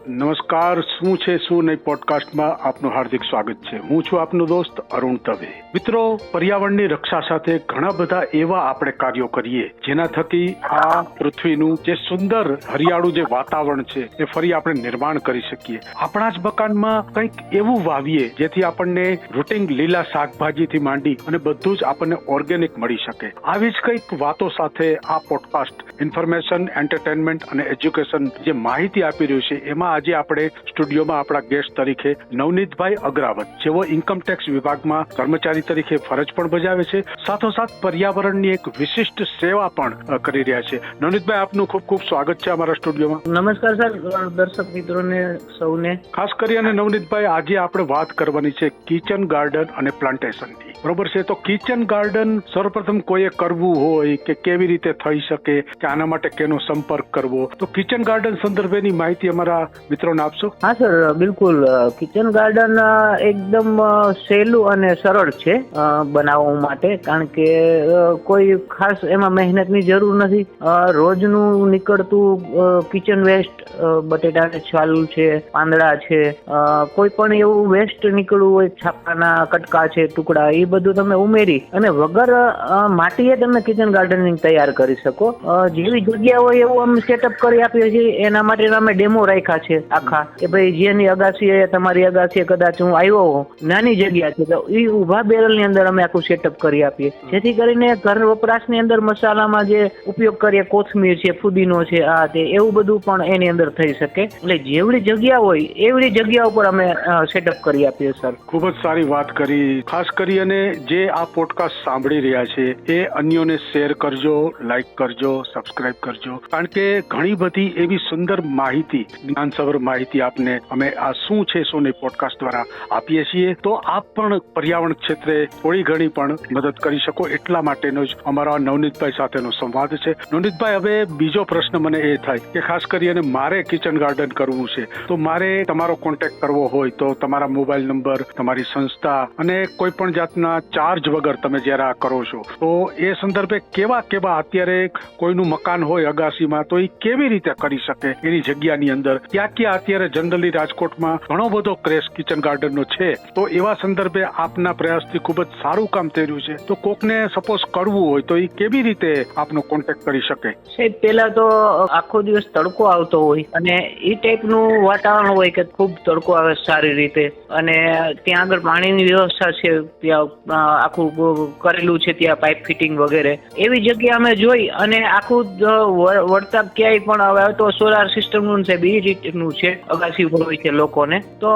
નમસ્કાર, શું છે શું નહીં પોડકાસ્ટમાં આપનું હાર્દિક સ્વાગત છે. હું છું આપનો દોસ્ત અરુણ દવે. મિત્રો, પર્યાવરણની રક્ષા સાથે ઘણા બધા એવા આપણે કાર્યો કરીએ જેના થકી આ પૃથ્વીનું જે સુંદર હરિયાળું જે વાતાવરણ છે એ ફરી આપણે નિર્માણ કરી શકીએ. આપણા જ મકાનમાં કંઈક એવું વાવીએ જેથી આપણને રૂટિંગ લીલા શાકભાજીથી માંડી અને બધું જ આપણને ઓર્ગેનિક મળી શકે. આવી જ કંઈક વાતો સાથે આ પોડકાસ્ટ ઇન્ફોર્મેશન, એન્ટરટેનમેન્ટ અને એજ્યુકેશન જે માહિતી આપી રહ્યું છે એમાં આજે આપણે સ્ટુડિયોમાં આપણા ગેસ્ટ તરીકે નવનીતભાઈ અગ્રાવત, જેઓ ઇન્કમટેક્સ વિભાગમાં કર્મચારી તરીકે ફરજ પણ બજાવે છે, સાથોસાથ પર્યાવરણની એક વિશિષ્ટ સેવા પણ કરી રહ્યા છે. નવનીતભાઈ, આપનું ખૂબ ખૂબ સ્વાગત છે અમારા સ્ટુડિયોમાં. નમસ્કાર સર, દર્શક મિત્રોને સૌને. ખાસ કરીને નવનીતભાઈ, આજે આપણે વાત કરવાની છે કિચન ગાર્ડન અને પ્લાન્ટેશનની. બરોબર છે? તો કિચન ગાર્ડન સર્વપ્રથમ કોઈએ કરવું હોય કે કેવી રીતે થઈ શકે, કે આના માટે કેનો સંપર્ક કરવો, તો કિચન ગાર્ડન સંદર્ભેની માહિતી અમારા મિત્રોને આપશો? હા સર, બિલકુલ. કિચન ગાર્ડન એકદમ સહેલું અને સરળ છે બનાવવા માટે, કારણ કે કોઈ ખાસ એમાં મહેનતની જરૂર નથી. રોજનું નીકળતું કિચન વેસ્ટ, બટેટાના છાલ છે, પાંદડા છે, કોઈ પણ એવું વેસ્ટ નીકળવું હોય, છાપાના કટકા છે, ટુકડા, એ બધું તમે ઉમેરી અને વગર માટીએ તમે કિચન ગાર્ડનિંગ તૈયાર કરી શકો. જેવી જગ્યા હોય એવું અમે સેટઅપ કરી આપીએ છીએ. એના માટે અમે ડેમો રાખ્યા છે આખા, કે ભાઈ જેની અગાસી, તમારી અગાસી કદાચ હું આવ્યો હોઉં, નાની જગ્યા છે તો એ ઊભા બેરલની અંદર અમે આખું સેટઅપ કરી આપીએ, જેથી કરીને ઘર વપરાશની અંદર મસાલામાં જે ઉપયોગ કરીએ, કોથમીર છે, ફુદીનો છે, આ તે એવું બધું પણ એની અંદર થઈ શકે. એટલે જેવડી જગ્યા હોય એવડી જગ્યા ઉપર અમે સેટઅપ કરી આપીએ સર. ખૂબ જ સારી વાત કરી. ખાસ કરી અને જે આ પોડકાસ્ટ સાંભળી રહ્યા છે એ અન્યોને શેર કરજો, લાઈક કરજો, સબસ્ક્રાઇબ કરજો, કારણ કે ઘણી બધી એવી સુંદર માહિતી, જ્ઞાનસભર માહિતી આપને અમે આ શું છે શું નહીં પોડકાસ્ટ દ્વારા આપીએ છીએ. તો આપ પણ પર્યાવરણ ક્ષેત્રે થોડી ઘણી પણ મદદ કરી શકો, એટલા માટેનો જ અમારા નવનીતભાઈ સાથેનો સંવાદ છે. નવનીતભાઈ, હવે બીજો પ્રશ્ન મને એ થાય કે ખાસ કરીને મારે કિચન ગાર્ડન કરવું છે, તો મારે તમારો કોન્ટેક્ટ કરવો હોય તો તમારા મોબાઈલ નંબર, તમારી સંસ્થા અને કોઈ પણ જાતના ચાર્જ વગર તમે જ્યારે આ કરો છો, તો એ સંદર્ભે કેવા અત્યારે કોઈનું મકાન હોય અગાસીમાં, તો એ કેવી રીતે કરી શકે એની જગ્યાની અંદર? ક્યાં અત્યારે જનરલી રાજકોટમાં ઘણો બધો ક્રેશ કિચન ગાર્ડનનો છે, તો એવા સંદર્ભે આપના પ્રયાસથી ખૂબ જ સારું કામ થઈ રહ્યું છે. તો કોકને સપોઝ કરવું હોય તો એ કેવી રીતે આપનો કોન્ટેક્ટ કરી શકે? સાહેબ, પેલા તો આખો દિવસ તડકો આવતો હોય અને એ ટાઈપનું વાતાવરણ હોય કે ખૂબ તડકો આવે સારી રીતે, અને ત્યાં આગળ પાણીની વ્યવસ્થા છે, ત્યાં આખું કરેલું છે, ત્યાં પાઇપ ફિટિંગ વગેરે, એવી જગ્યા અમે જોઈ અને આખું વળતા ક્યાંય પણ હવે તો સોલાર સિસ્ટમનું સાહેબ એ રીતનું છે, અગાસી હોય છે લોકોને, તો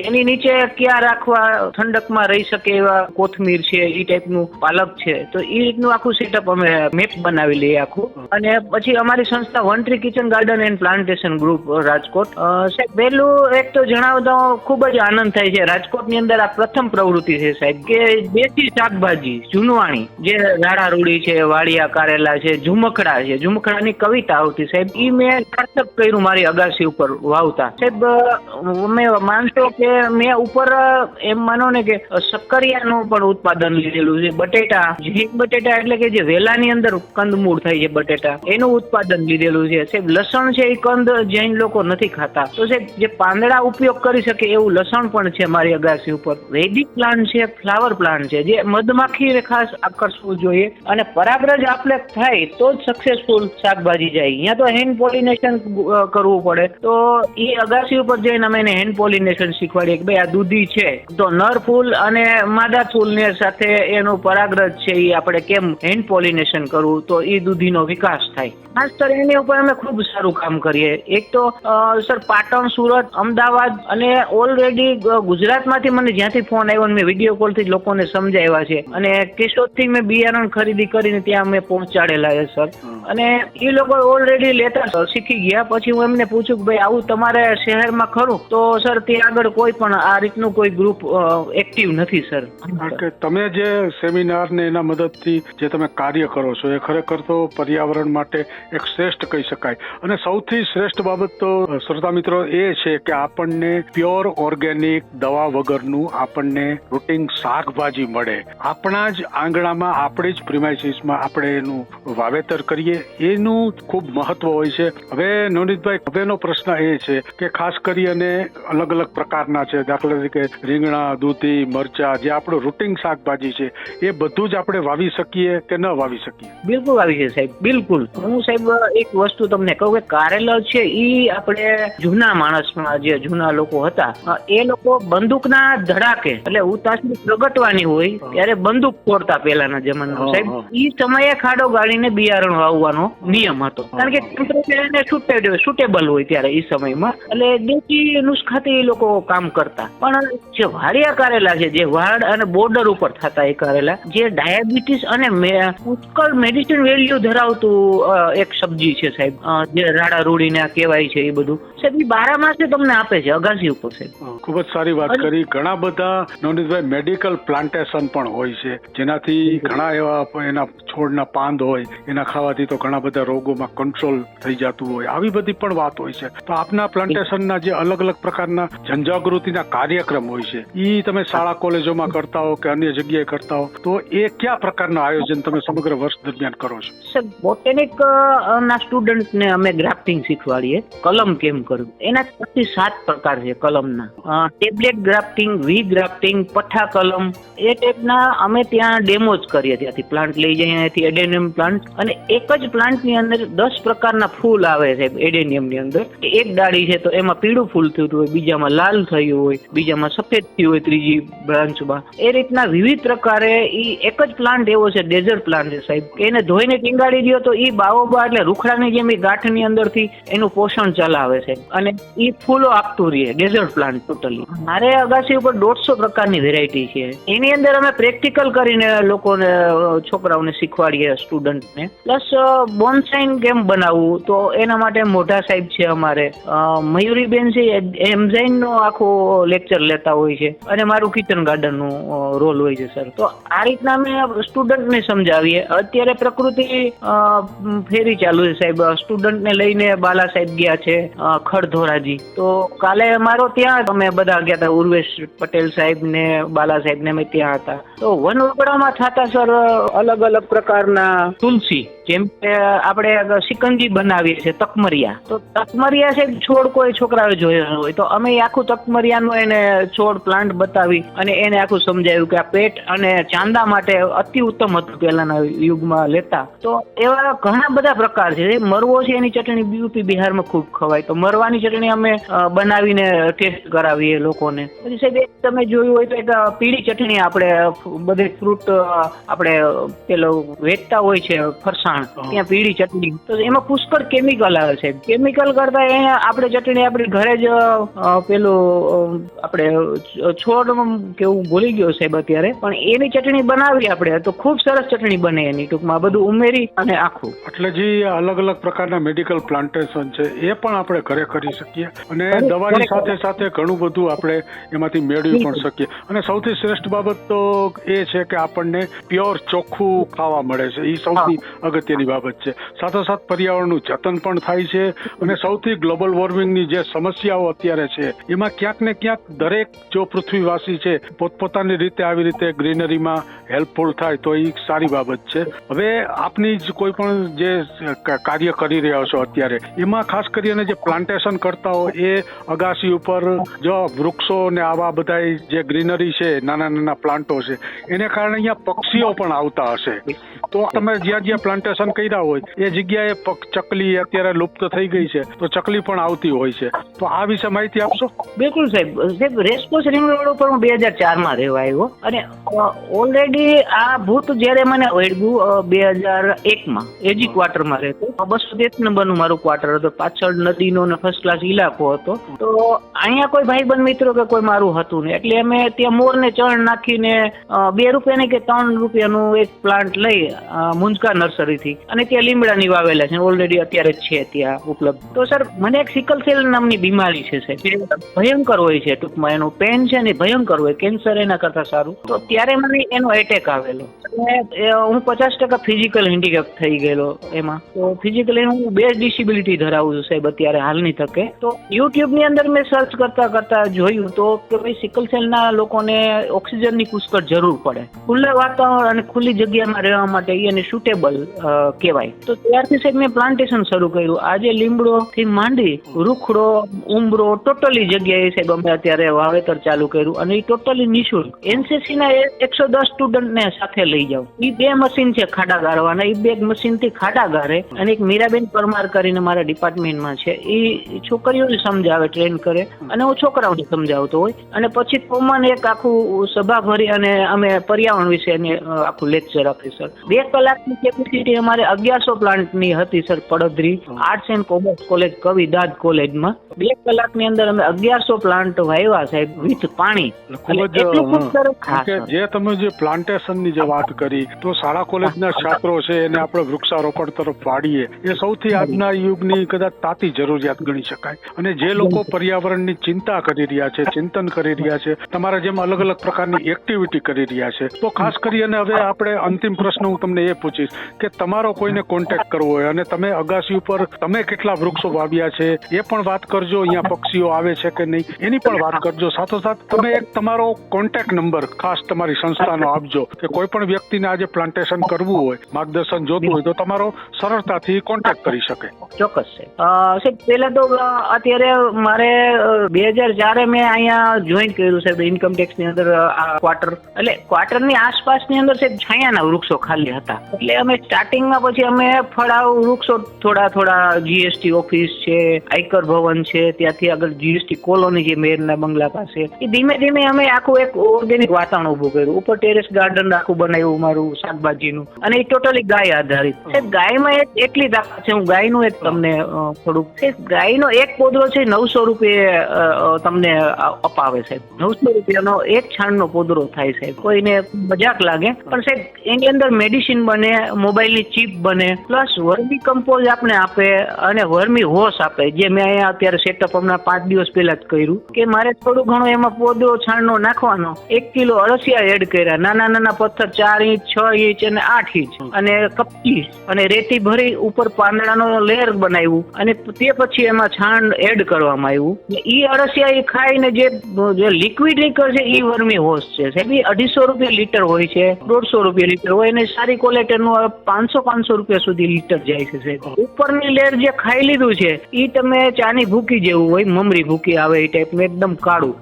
એની નીચે ક્યાં રાખવા, ઠંડકમાં રહી શકે એવા કોથમીર છે, એ ટાઈપનું પાલક છે, તો એ રીતનું આખું સેટઅપ અમે મેપ બનાવી લઈએ આખું. અને પછી અમારી સંસ્થા one tree kitchen garden and plantation group Rajkot. સાહેબ, પહેલું એક તો જણાવતા ખૂબ જ આનંદ થાય છે, રાજકોટની અંદર આ પ્રથમ પ્રવૃત્તિ છે સાહેબ, કે દેશી શાકભાજી જૂનવાણી, જે રાડા રૂડી છે, વાડિયા કારેલા છે, ઝુમખડા છે, ઝુમખડાની કવિતા આવતી સાહેબ, એ મેં સાર્થક કર્યું મારી અગાસી ઉપર વાવતા સાહેબ. અમે માનશો કે મેં ઉપર એમ માનો ને કે શક્કરિયાનું પણ ઉત્પાદન લીધેલું છે, બટેટા, ઝીંગ બટેટા એટલે કે જે વેલાની અંદર કંદમૂળ થાય છે બટેટા, એનું ઉત્પાદન લીધેલું છે સાહેબ. લસણ છે, એ કંદ જૈન લોકો નથી ખાતા, તો સાહેબ જે પાંદડા ઉપયોગ કરી શકે એવું લસણ પણ છે મારી અગાસી ઉપર. વૈદિક પ્લાન્ટ છે, ફ્લાવર પ્લાન્ટ છે, જે મધમાખીને ખાસ આકર્ષવું જોઈએ, અને પરાગરજ આપલે થાય તો જ સક્સેસફુલ શાકભાજી જાય. અહીંયા તો હેન્ડ પોલિનેશન કરવું પડે, તો એ અગાસી ઉપર જઈને અમે એને હેન્ડ પોલિનેશન શીખવાડીએ કે ભાઈ આ દૂધી છે તો નર ફૂલ અને માદા ફૂલને સાથે એનું પરાગરજ છે એ આપણે કેમ હેન્ડ પોલિનેશન કરવું, તો એ દૂધીનો વિકાસ થાય. ખાસ કરી એની ઉપર અમે ખૂબ સારું કામ કરીએ. એક તો સર પાટણ, સુરત, અમદાવાદ અને ઓલરેડી ગુજરાતમાંથી મને જ્યાંથી ફોન આવ્યો મેં વિડીયો કોલથી લોકોને સમજાવ્યા છે, અને કેશોદથી મેં બિયારણ ખરીદી કરીને ત્યાં અમે પહોંચાડેલા છે સર. અને એ લોકો ઓલરેડી લેતા શીખી ગયા. પછી હું એમને પૂછ્યું કે ભાઈ આવું તમારે શહેરમાં ખરું, તો સર ત્યાં આગળ કોઈ પણ આ રીતનું કોઈ ગ્રુપ એક્ટિવ નથી સર. તમે જે સેમિનાર ને એના મદદથી જે તમે કાર્ય કરો છો એ ખરેખર તો પર્યાવરણ માટે એક શ્રેષ્ઠ કહી શકાય. અને સૌથી શ્રેષ્ઠ બાબત તો શ્રોતા મિત્રો એ છે કે આપણને પ્યોર ઓર્ગેનિક દવા વગરનું આપણને રૂટિન શાકભાજી મળે, આપણા જ આંગણામાં, આપણી જ પ્રિમાઇસીસમાં આપણે એનું વાવેતર કરીએ, એનું ખૂબ મહત્વ હોય છે. હવે નવનીતભાઈ, હવેનો પ્રશ્ન એ છે કે ખાસ કરી અને અલગ અલગ પ્રકારના છે, દાખલા તરીકે રીંગણા, દૂધી, મરચા, જે આપણું રૂટિન શાકભાજી છે એ બધું જ આપણે વાવી શકીએ કે ન વાવી શકીએ? બિલકુલ આવી છે સાહેબ, બિલકુલ. હું સાહેબ એક વસ્તુ તમને કહું કે કારેલા છે એ આપણે જૂના માણસમાં જે જૂના લોકો હતા એ લોકો બંદૂકના ધડાકે એટલે ઉતાસની પ્રગટવાની હોય ત્યારે બંદૂક ફોડતા પહેલાના જમાનામાં સાહેબ. એ સમયે ખાડો ગાળીને બિયારણ વાવવાનો નિયમ હતો, કારણ કે ટેમ્પરેચર સુટેબલ હોય ત્યારે એ સમયમાં, એટલે દેશી નુસ્ખાથી એ લોકો કામ કરતા. પણ જે વાડિયા કારેલા છે, જે વાડ અને બોર્ડર ઉપર થતા એ કારેલા, જે ડાયાબિટીસ અને પુષ્કળ મેડિસિન વેલ્યુ ધરાવતું એક સબ્જી છે સાહેબ, જે રાડા રૂડીને કહેવાય છે, એ બધું સાહેબ એ 12 માસે તમને આપે છે અગાસી ઉપર સાહેબ. ખૂબ જ સારી વાત કરી. ઘણા બધા નવનીતભાઈ મેડિકલ પ્લાન્ટેશન પણ હોય છે, જેનાથી ઘણા એવા એના છોડના પાંદ હોય એના ખાવાથી તો ઘણા બધા રોગોમાં કંટ્રોલ થઈ જતું હોય, આવી બધી પણ વાત હોય છે. તો આપના પ્લાન્ટેશનના જે અલગ અલગ પ્રકારના જનજાગૃતિના કાર્યક્રમ હોય છે એ તમે શાળા કોલેજોમાં કરતા હો કે અન્ય જગ્યાએ કરતા હો, તો એ કયા પ્રકારનું આયોજન તમે સમગ્ર વર્ષ દરમિયાન કરો છો? સર, બોટેનિક ના સ્ટુડન્ટને અમે ગ્રાફ્ટિંગ શીખવાડીએ, કલમ કેમ કરવું. એના 7 પ્રકાર છે કલમના. ટેબ્લેટ ગ્રાફ્ટિંગ, વી ગ્રાફ્ટિંગ, પઠ્ઠા કલમ, એ ટાઈપના અમે ત્યાં ડેમો જ કરીએ. ત્યાંથી પ્લાન્ટ લઈ જઈએ, અહીંયાથી એડેનિયમ પ્લાન્ટ, અને એક જ પ્લાન્ટની અંદર 10 પ્રકારના ફૂલ આવે છે એડેનિયમની અંદર. એક ડાળી છે તો એમાં પીળું ફૂલ થયું હોય, બીજામાં લાલ થયું હોય, બીજામાં સફેદ થયું હોય, ત્રીજી બ્રાન્ચમાં. એ રીતના વિવિધ પ્રકારે એક જ પ્લાન્ટ એવો છે, ડેઝર્ટ પ્લાન્ટ છે સાહેબ, કે એને ધોઈને ટીંગાડી દો તો એ બાવોબા એટલે રૂખડાની જેમ એ ગાંઠની અંદરથી એનું પોષણ ચલાવે છે અને એ ફૂલો આપતું રહે. Desert plant totally. મારે અગાસી ઉપર 150 પ્રકારની વેરાયટી છે. એની અંદર અમે પ્રેક્ટિકલ કરીને લોકોને, છોકરાઓને શીખવાડીએ, સ્ટુડન્ટને. પ્લસ બોન્સાઈ કેમ બનાવવું, તો એના માટે મોઢા સાહેબ છે અમારે, મયુરીબેન છે, એમઝાઇનનો આખો લેક્ચર લેતા હોય છે, અને મારું કિચન ગાર્ડનનું રોલ હોય છે સર. તો આ રીતના અમે સ્ટુડન્ટને સમજાવીએ. અત્યારે પ્રકૃતિ ફેરી ચાલુ છે સાહેબ. સ્ટુડન્ટને લઈને બાલા સાહેબ ગયા છે ખડધોરાજી, તો કાલે અમારો ત્યાં અમે બધા ગયા હતા, ઉર્વેશ પટેલ સાહેબ ને બાલા સાહેબ ને અમે ત્યાં હતા. તો વનવગડામાં થતા સર અલગ અલગ પ્રકારના તુલસી, જેમ કે આપણે સિકંજી બનાવીએ છીએ તકમરિયા, તો તકમરિયા સાહેબ છોડ કોઈ છોકરાએ જોયો હોય તો અમે આખું તકમરિયાનું એને છોડ પ્લાન્ટ બતાવી અને એને આખું સમજાવ્યું કે આ પેટ અને ચાંદા માટે અતિ ઉત્તમ હતું પહેલાના યુગમાં લેતા. તો એવા ઘણા બધા પ્રકાર છે. મરવો છે એની ચટણી યુપી બિહારમાં ખૂબ ખવાય, તો મરવાની ચટણી અમે બનાવીને ટેસ્ટ કરાવીએ લોકોને. પછી સાહેબ એક તમે જોયું હોય તો એક પીળી ચટણી આપણે બધે ફ્રૂટ આપણે પેલો વેચતા હોય છે ફરસાણ, ત્યાં પીળી ચટણી, તો એમાં પુષ્કળ કેમિકલ આવે છે. કેમિકલ કરતા એ આપણે ચટણી આપણી ઘરે જ પેલું આપણે છોડ કેવું ભૂલી ગયો સાહેબ અત્યારે, પણ એની ચટણી બનાવી આપણે તો ખૂબ સરસ ચટણી બને એની, ટૂંકમાં બધું ઉમેરી અને આખું. એટલે જે અલગ અલગ પ્રકારના મેડિકલ પ્લાન્ટેશન છે એ પણ આપણે ઘરે કરી શકીએ અને દવાની સાથે સાથે ઘણું બધું આપણે એમાંથી મેળવી પણ શકીએ. અને સૌથી શ્રેષ્ઠ બાબત તો એ છે કે આપણને પ્યોર ચોખ્ખું ખાવા મળે છે, એ સૌથી અગત્યની બાબત છે. સાથોસાથ પર્યાવરણનું જતન પણ થાય છે, અને સૌથી ગ્લોબલ વોર્મિંગની જે સમસ્યાઓ અત્યારે છે એમાં ક્યાંક ને ક્યાંક દરેક જો પૃથ્વીવાસી છે પોતપોતાની રીતે આવી રીતે ગ્રીનરીમાં હેલ્પફુલ થાય તો એ સારી બાબત છે. હવે આપની જ કોઈ પણ જે કાર્ય કરી રહ્યા છો અત્યારે, એમાં ખાસ કરીને જે પ્લાન્ટેશન કરતા હોય એ અગાસી ઉપર જો વૃક્ષો ને આવા બધા જે ગ્રીનરી છે, નાના નાના પ્લાન્ટો છે, એને કારણે અહીંયા પક્ષીઓ પણ આવતા હશે. તો તમે જ્યાં જ્યાં પ્લાન્ટેશન કર્યા હોય એ જગ્યાએ ચકલી અત્યારે લુપ્ત થઈ ગઈ છે, તો ચકલી પણ આવતી હોય છે, તો આ વિશે માહિતી આપશો? બિલકુલ સાહેબ. રેસકોર્સ રિંગ રોડ ઉપર હું 2004માં રહેવા આવ્યો, અને ઓલરેડી આ ભૂત જયારે મને વળગ્યું 2001માં એજી ક્વાર્ટરમાં રહેતો. 213 નંબરનું મારું ક્વાર્ટર હતો, પાછળ નદીનો ને ફર્સ્ટ ક્લાસ ઇલાકો હતો. તો અહીંયા કોઈ ભાઈબંધ મિત્રો કે કોઈ મારું હતું નહીં, એટલે અમે ત્યાં મોરને ચણ નાખીને 2 રૂપિયાની કે 3 રૂપિયાનું એક પ્લાન્ટ લઈ મુંજકા નર્સરીથી, અને ત્યાં લીમડાની વાવેલા છે, ઓલરેડી અત્યારે જ છે ત્યાં ઉપલબ્ધ. તો સર મને એક સિકલ સેલ નામની બીમારી છે સાહેબ, ભયંકર હોય છે, ટૂંકમાં એનું પેન છે ને ભયંકર હોય, કેન્સર એના કરતા સારું. તો ત્યારે મને એનો એટેક આવેલો અને હું 50% ફિઝિકલ હેન્ડીકેપ થઈ ગયેલો એમાં. તો ફિઝિકલી હું 2 ડિસેબિલિટી ધરાવું છું સાહેબ અત્યારે હાલની તકે. તો યુટ્યુબની અંદર મેં સર્ચ કરતા જોયું તો કે ભાઈ સિકલ સેલના લોકોને ઓક્સિજનની પુષ્કળ જરૂર પડે, ખુલ્લા વાતાવરણ અને ખુલ્લી જગ્યામાં રહેવા માટે એને સુટેબલ કહેવાય. તો ત્યારથી સાહેબ મેં પ્લાન્ટેશન શરૂ કર્યું. આજે લીમડો થી માંડી રૂખડો, ઉંબરો, ટોટલી જગ્યાએ સાહેબ અમે અત્યારે વાવેતર ચાલુ કર્યું અને એ ટોટલી નિઃશુલ્ક. એનસીસી ના 110 સ્ટુડન્ટને સાથે લઈ જાઉં. એ 2 મશીન છે ખાડા ગારવાના, એ 2 મશીન થી ખાડા ગારે અને એક મીરાબેન પરમાર કરીને મારા ડિપાર્ટમેન્ટમાં છે, એ છોકરીઓને સમજાવે, ટ્રેન કરે અને હું છોકરાઓને સમજાવતો હોય. અને પછી કોમન એક આખું સભા ભરી અને અમે પર્યાવરણ વિશે આખું લેક્ચર આપી સર. 2 કલાકની કેપેસિટી અમારે 1100 પ્લાન્ટની હતી sir. Padadari arts and commerce college કવિદાદ કોલેજમાં 2 કલાકની અંદર અમે 1100 પ્લાન્ટ વાવ્યા સાહેબ વિથ પાણી. જે તમે જે પ્લાન્ટેશનની જે વાત કરી તો શાળા કોલેજના છાત્રો છે એને આપણે વૃક્ષારોપણ તરફ વાળીએ એ સૌથી આજના યુગની કદાચ તાતી જરૂરિયાત ગણી શકાય. અને જે લોકો પર્યાવરણની ચિંતા કરી રહ્યા છે, ચિંતન કરી રહ્યા છે, તમારા જેમ અલગ અલગ પ્રકારની એક્ટિવિટી કરી રહ્યા છે, તો ખાસ કરી અને હવે આપણે અંતિમ પ્રશ્ન હું તમને એ પૂછીશ કે તમારો કોઈને કોન્ટેક્ટ કરવો હોય અને તમે અગાસી ઉપર તમે કેટલા વૃક્ષો વાવ્યા છે એ પણ વાત કરજો, અહીંયા પક્ષીઓ આવે છે કે નહીં એની પણ વાત કરજો. સાથોસાથ તમે એક તમારો કોન્ટેક્ટ નંબર ખાસ તમારી સંસ્થાનો આપજો કે કોઈ પણ વ્યક્તિને આજે પ્લાન્ટેશન કરવું હોય, માર્ગદર્શન જોતું હોય તો તમારો સરળતાથી કોન્ટેક્ટ કરી શકે. ચોક્કસ છે સાહેબ. પહેલા તો અત્યારે મારે 2004 મેં અહીંયા જોઈન કર્યું સાહેબ ઇન્કમટેક્સ ની અંદર ક્વાર્ટર. એટલે ક્વાર્ટરની આસપાસની અંદર સાહેબ છાયાના વૃક્ષો ખાલી હતા. એટલે અમે સ્ટાર્ટિંગમાં પછી અમે ફળાવ વૃક્ષો થોડા જીએસટી ઓફિસ છે, આયકર ભવન છે, ત્યાંથી આગળ જીએસટી કોલોની છે મેયરના બંગલા પાસે, એ ધીમે ધીમે અમે આખું એક ઓર્ગેનિક વાતાવરણ ઉભું કર્યું. ઉપર ટેરેસ ગાર્ડન આખું બનાવ્યું મારું શાકભાજીનું, અને એ ટોટલી ગાય આધારિત છે. ગાયમાં એટલી તાકાત છે, હું ગાયનું એક તમને થોડુંક, ગાયનો એક પોદરો છે 900 રૂપિયે તમને અપાવે સાહેબ. 900 રૂપિયાનો એક છાણનો પોદરો થાય સાહેબ. કોઈને મજાક લાગે પણ સાહેબ એની અંદર મેડિસિન બને, મોબાઈલની ચીપ બને, પ્લસ વર્મી કમ્પોઝ આપણે આપે અને વર્મી હોશ આપે. જે મેં અહીંયા અત્યારે સેટઅપ હમણાં 5 દિવસ પહેલા જ કર્યું કે મારે થોડું ઘણું એમાં પોદરો છાણનો નાખવાનો. 1 કિલો અળસિયા એડ કર્યા, નાના પથ્થર 4 ઇંચ 6 ઇંચ અને 8 ઇંચ અને કપચી અને રેતી ભરી ઉપર પાંદડાનો લેયર બનાવ્યું અને તે પછી એમાં છાણ એડ કરવામાં આવ્યું. એ અળસિયા એ ખાઈને જે લિક્વિડ નીકળશે એ વર્મી હોશ છે સાહેબ. એ 250 રૂપિયા લીટર હોય છે, 150 રૂપિયા લીટર હોય અને સારી ક્વોલિટીનું 500 રૂપિયા સુધી લીટર જાય છે સાહેબ. ઉપરની લેયર જે ખાઈ લીધું છે એ તમે ચાની ભૂકી જેવું હોય, મમરી ભૂકી આવે એ ટાઈપનું એકદમ કાળું.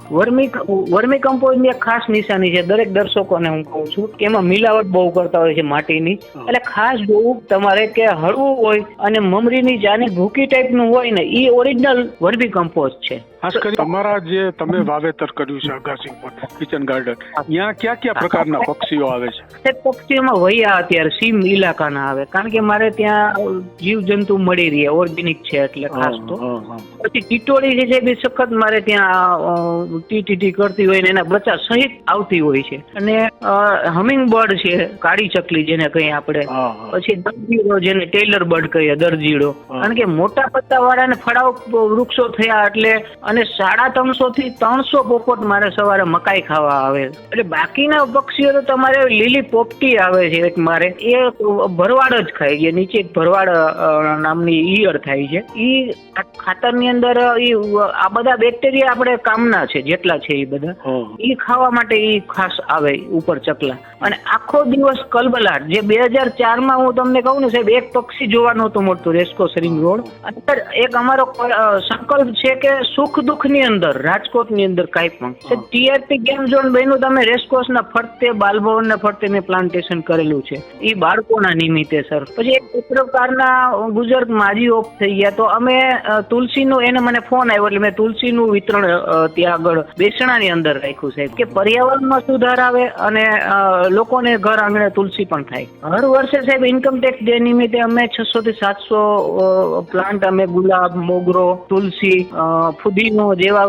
વર્મી કમ્પોઝની એક ખાસ નિશાની છે, દરેક દર્શકોને હું કહું છું કે એમાં મિલાવટ બહુ કરતા હોય છે માટીની. એટલે ખાસ જોવું તમારે કે હળવું હોય અને મમરીની ચાની ભૂકી ટાઈપનું હોય ને એ ઓરિજિનલ વર્મી કમ્પોઝ છે. ખાસ કરી તમારા જે તમે વાવેતર કર્યું છે અગાસી પર કિચન ગાર્ડન, ત્યાં કયા પ્રકારના પક્ષીઓ આવે છે? પક્ષીઓમાં વૈયા અત્યારે સીમ ઇલાકાના આવે, કારણ કે મારે ત્યાં જીવજંતુ મળી રહે, ઓર્ગેનિક છે એટલે ખાસ તો. પછી ટીટોળી જે છે એ સખત મારે ત્યાં ટીટી કરતી હોય ને એના બચ્ચા સહિત આવતી હોય છે. અને હમિંગ બર્ડ છે, કાળી ચકલી જેને કહીએ આપણે, પછી દરજીડો જેને ટેલર બર્ડ કહીએ, દરજીડો. કારણ કે મોટા પત્તા વાળા ને ફળાવ વૃક્ષો થયા એટલે અને 350 થી 300 પોપટ મારે સવારે મકાઈ ખાવા આવે. એટલે બાકીના પક્ષીઓ તો તમારે લીલી પોપટી આવે છે એક મારે, એ ભરવાડ જ ખાય છે. નીચે એક ભરવાડ નામની ઈયળ થાય છે. ઈ ખાતરની અંદર આ બધા બેક્ટેરિયા આપણે કામના છે જેટલા છે એ બધા ઈ ખાવા માટે ઈ ખાસ આવે ઉપર ચકલા. અને આખો દિવસ કલબલાટ, જે 2004 હું તમને કહું ને સાહેબ, એક પક્ષી જોવા નહોતું મળતું રેસકોર્સ રિંગ રોડ. અંદર એક અમારો સંકલ્પ છે કે સુખ દુઃખ ની અંદર રાજકોટની અંદર કાંઈ પણ ટીઆરપી ગેમ ઝોન બન્યું. તમે રેસકોર્સ ના ફરતે, બાલભવન ના ફરતે મેં પ્લાન્ટેશન કરેલું છે એ બાળકોના નિમિત્તે સર. પછી એક પત્રકારના ગુજર માજી ઓફ થઈ ગયા તો અમે તુલસીનું, એને મને ફોન આવ્યો એટલે મેં તુલસીનું વિતરણ ત્યાં આગળ બેસણાની અંદર રાખ્યું સાહેબ, કે પર્યાવરણમાં સુધાર આવે અને લોકોને ઘર આંગણે તુલસી પણ થાય. હર વર્ષે સાહેબ ઇન્કમટેક્સ ડે નિમિત્તે અમે 600 થી 700 પ્લાન્ટ અમે ગુલાબ, મોગરો, તુલસી, ફુદીનો મશીનો જેવા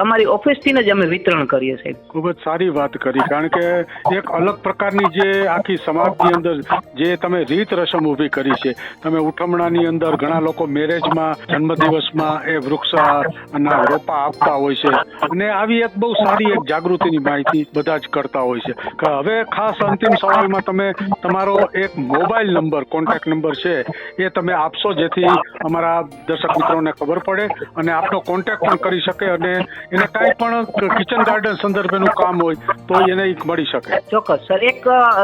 અમારી ઓફિસથી જ અમે વિતરણ કરીએ સાહેબ. ખૂબ જ સારી વાત કરી, કારણ કે એક અલગ પ્રકારની જે આખી સમાજની અંદર જે તમે રીત રસમ ઊભી કરી છે. તમે ઉઠમણાની અંદર ઘણા લોકો મેરેજમાં, જન્મદિવસમાં એ વૃક્ષના રોપા આપતા હોય છે, અને આવી એક બહુ સારી એક જાગૃતિની માહિતી બધા જ કરતા હોય છે. હવે ખાસ અંતિમ સવાલમાં તમે તમારો એક મોબાઈલ નંબર, કોન્ટેક્ટ નંબર છે એ તમે આપશો, જેથી અમારા દર્શક મિત્રોને ખબર પડે અને આપનો કોન્ટેક્ટ પણ કરી શકે, અને એને કાંઈ પણ કિચન ગાર્ડન સંદર્ભેનું કામ હોય તો એને મળી શકે. ચોક્કસ સર. એક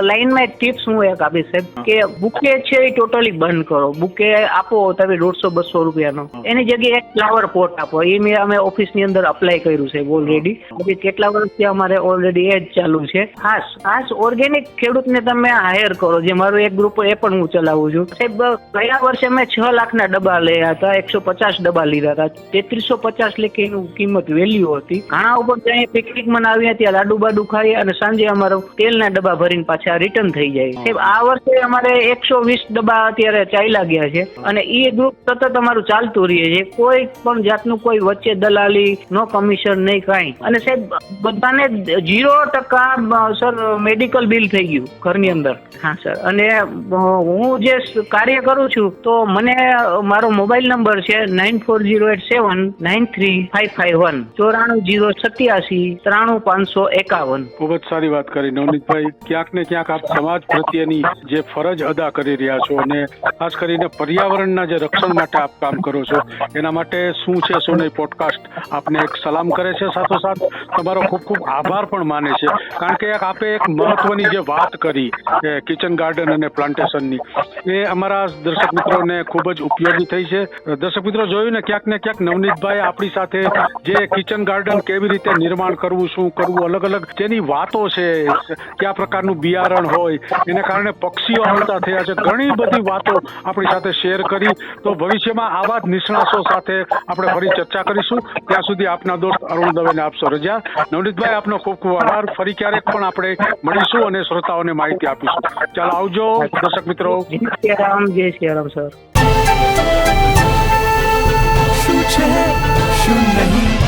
લાઈનમાં એક ટિપ્સ હું એક આપીશ સાહેબ, કે બુકે છે એ ટોટલી બંધ કરો. બુકે આપો તમે 150-200 રૂપિયાનો, એની જગ્યાએ એક ફ્લાવર પોટ આપો. એ મેં અમે ઓફિસની અંદર અપ્લાય કર્યું છે ઓલરેડી. કેટલા વર્ષથી અમારે ઓલરેડી એ જ ચાલુ છે. ખાસ ઓર્ગેનિક ખેડૂતને તમે હાયર કરો, જે મારું એક ગ્રુપ એ પણ હું ચલાવું છું સાહેબ. ગયા વર્ષે મેં 6 લાખના ડબ્બા લયા હતા, 150 ડબ્બા લીધા હતા, 3350 લેખે એનું કિંમત વેલ્યુ હતી. ઘણા ઉપર ત્યાં પિકનિક મનાવીએ, ત્યાં લાડુ બાડુ ખાઈએ અને સાંજે અમારો તેલના ડબ્બા ભરીને પાછા રિટર્ન થઈ જાય સાહેબ. આ વર્ષે અમારે 120 ડબ્બા અત્યારે ચાલ્યા ગયા છે, અને એ ગ્રુપ સતત અમારું ચાલતું રહે છે. કોઈ પણ જાતનું કોઈ વચ્ચે દલાલી, નો કમિશન નહીં, કાંઈ. અને સાહેબ બધાને 0% સર મેડિકલ બિલ થઈ ગયું ઘરની અંદર. હા સર. અને હું જે કાર્ય કરું છું તો મને મારો મોબાઈલ નંબર છે 9408793551 9408793551. ખૂબ જ સારી વાત કરી નવનીતભાઈ. ક્યાંક ને ક્યાંક આપ સમાજ પ્રત્યેની જે ફરજ અદા કરી રહ્યા છો, અને ખાસ કરીને પર્યાવરણના જે રક્ષણ માટે આપ કામ કરો છો, એના માટે શું છે શું નહીં પોડકાસ્ટ આપને એક સલામ કરે છે, સાથોસાથ તમારો ખૂબ ખૂબ આભાર પણ માને છે. કારણ કે આપે એક મહત્વની જે વાત કરી કિચન ગાર્ડન અને પ્લાન્ટેશનની, એ અમારા દર્શક મિત્રોને ખૂબ જ ઉપયોગી થઈ છે. દર્શક મિત્રો જોયું ને, ક્યાંક ને ક્યાંક નવનીતભાઈ આપણી સાથે જે કિચન ગાર્ડન કેવી રીતે નિર્માણ કરવું, શું કરવું, અલગ અલગ જેની વાતો છે, કયા પ્રકારનું બિયારણ હોય, એને કારણે પક્ષીઓ આવતા થયા છે, ઘણી બધી વાતો આપણી સાથે શેર કરી. તો ભવિષ્યમાં આવા જ નિષ્ણાતો સાથે આપણે ફરી ચર્ચા કરીશું. ત્યાં સુધી આપના દોસ્ત અરુણ દવેને આપશો રજા. નવનીતભાઈ આપનો ખૂબ ખૂબ આભાર. ફરી ક્યારેક પણ આપણે મળીશું અને શ્રોતાઓને માહિતી આપીશું. ચાલો આવજો દર્શક મિત્રો. જય શ્રી રામ. જય શ્રી રામ સર. શું છે શું નહીં